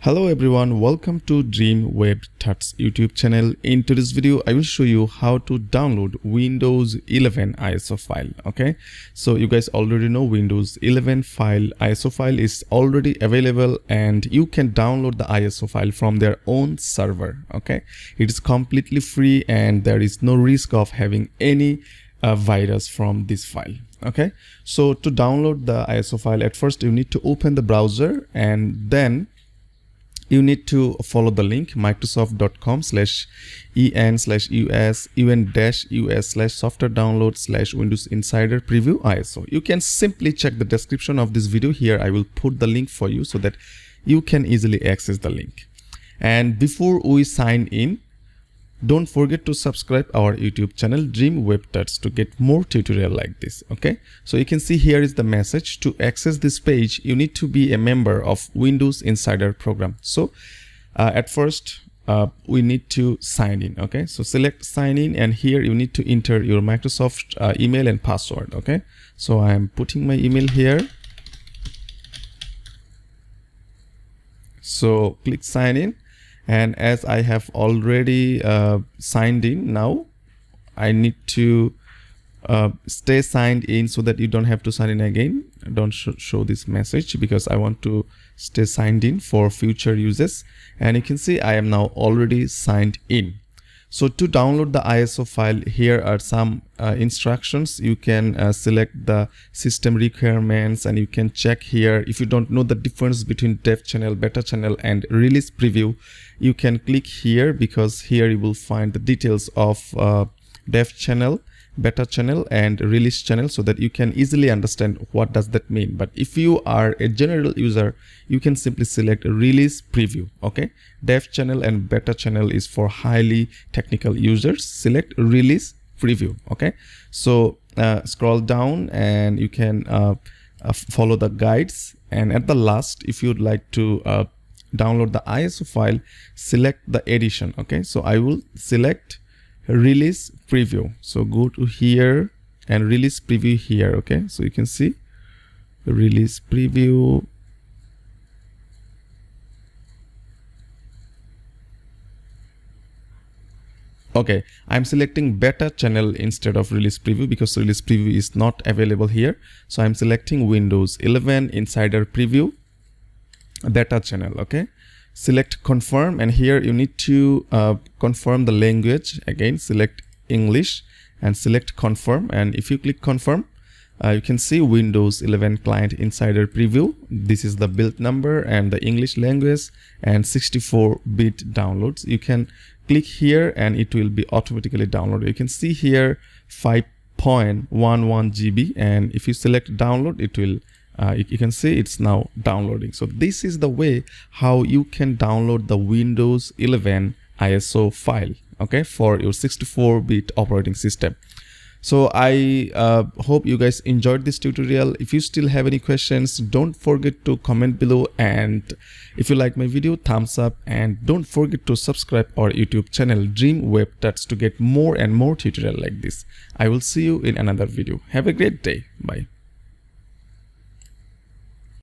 Hello everyone, welcome to Dream Web Tuts YouTube channel. In today's video, I will show you how to download Windows 11 ISO file. Okay, so you guys already know Windows 11 file ISO file is already available, and you can download the ISO file from their own server. Okay, it is completely free, and there is no risk of having any virus from this file. Okay, so to download the ISO file, at first you need to open the browser, and then you need to follow the link microsoft.com/en/us/software-download/Windows Insider Preview ISO. You can simply check the description of this video. Here I will put the link for you so that you can easily access the link. And before we sign in, don't forget to subscribe our YouTube channel Dream Web Tuts to get more tutorial like this. Okay, so you can see here is the message. To access this page, you need to be a member of Windows Insider program. So at first we need to sign in. Okay, so select sign in, and here you need to enter your Microsoft email and password. Okay, so I am putting my email here. So click sign in. And as I have already signed in, now I need to stay signed in so that you don't have to sign in again. Don't show this message because I want to stay signed in for future uses. And you can see I am now already signed in. So to download the ISO file, here are some instructions. You can select the system requirements, and you can check here. If you don't know the difference between dev channel, beta channel, and release preview, you can click here, because here you will find the details of dev channel, beta channel, and release channel, so that you can easily understand what does that mean. But if you are a general user, you can simply select release preview. Okay, dev channel and beta channel is for highly technical users. Select release preview. Okay, so scroll down and you can follow the guides, and at the last, if you'd like to download the ISO file, select the edition. Okay, so I will select release preview. So go to here and release preview here. Okay, so you can see the release preview. Okay, I'm selecting beta channel instead of release preview because release preview is not available here. So I'm selecting Windows 11 Insider Preview beta channel. Okay, select confirm, and here you need to confirm the language. Again, select English and select confirm, and if you click confirm, you can see Windows 11 Client Insider Preview. This is the build number and the English language and 64-bit downloads. You can click here and it will be automatically downloaded. You can see here 5.11 GB, and if you select download, it will you can see it's now downloading. So this is the way how you can download the Windows 11 ISO file, okay, for your 64-bit operating system. So I hope you guys enjoyed this tutorial. If you still have any questions, don't forget to comment below, and if you like my video, thumbs up, and don't forget to subscribe our YouTube channel Dream Web Tuts to get more and more tutorial like this. I will see you in another video. Have a great day. Bye.